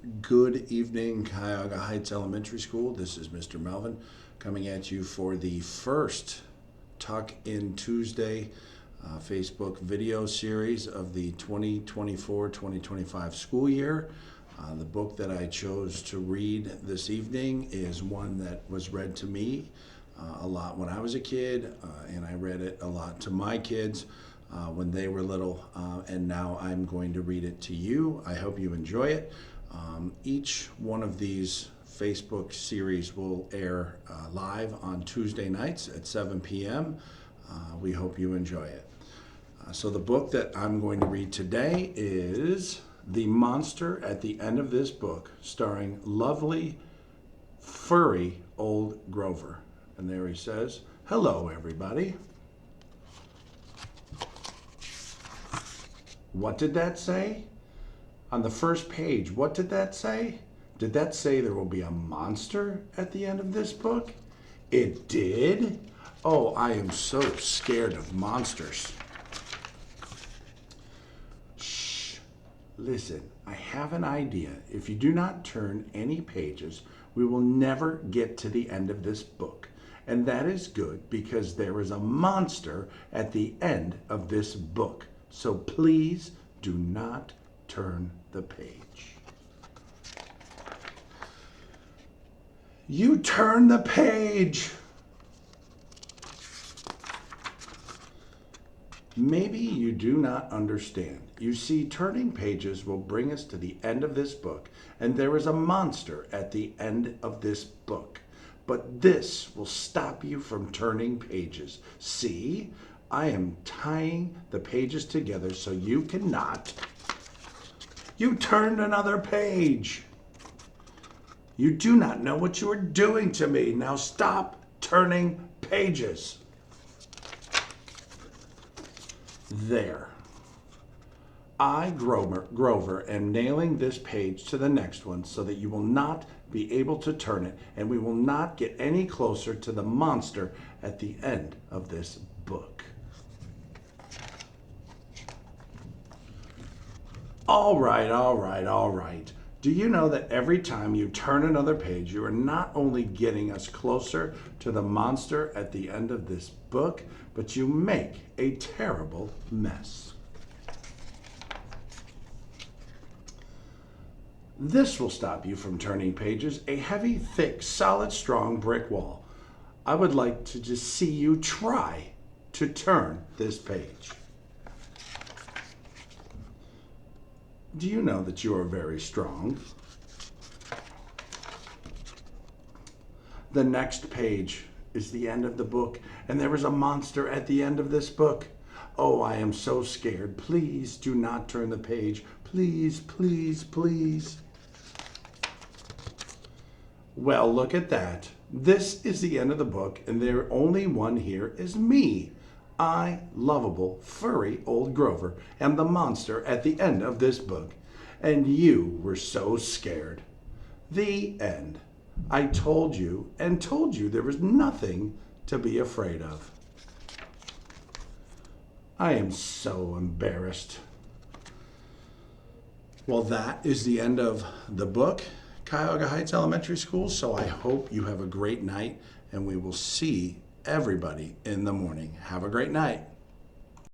Good evening, Cuyahoga Heights Elementary School. This is Mr. Melvin coming at you for the first Tuck In Tuesday Facebook video series of the 2024-2025 school year. The book that I chose to read this evening is one that was read to me a lot when I was a kid, and I read it a lot to my kids when they were little, and now I'm going to read it to you. I hope you enjoy it. Each one of these Facebook series will air live on Tuesday nights at 7 p.m. We hope you enjoy it. So the book that I'm going to read today is The Monster at the End of This Book, starring lovely, furry old Grover. And there he says, "Hello, everybody." What did that say? On the first page, what did that say? Did that say there will be a monster at the end of this book? It did? Oh, I am so scared of monsters. Shh. Listen, I have an idea. If you do not turn any pages, we will never get to the end of this book. And that is good because there is a monster at the end of this book. So please do not turn the page. You turn the page. Maybe you do not understand. You see, turning pages will bring us to the end of this book, and there is a monster at the end of this book. But this will stop you from turning pages. See, I am tying the pages together so you cannot. You turned another page. You do not know what you are doing to me. Now stop turning pages. There. I, Grover, am nailing this page to the next one so that you will not be able to turn it, and we will not get any closer to the monster at the end of this book. All right. Do you know that every time you turn another page, you are not only getting us closer to the monster at the end of this book, but you make a terrible mess. This will stop you from turning pages, a heavy, thick, solid, strong brick wall. I would like to just see you try to turn this page. Do you know that you are very strong? The next page is the end of the book, and there is a monster at the end of this book. Oh, I am so scared. Please do not turn the page. Please, please, please. Well, look at that. This is the end of the book, and the only one here is me. I, lovable, furry old Grover, am the monster at the end of this book. And you were so scared. The end. I told you there was nothing to be afraid of. I am so embarrassed. Well, that is the end of the book, Cuyahoga Heights Elementary School. So I hope you have a great night, and we will see everybody in the morning. Have a great night.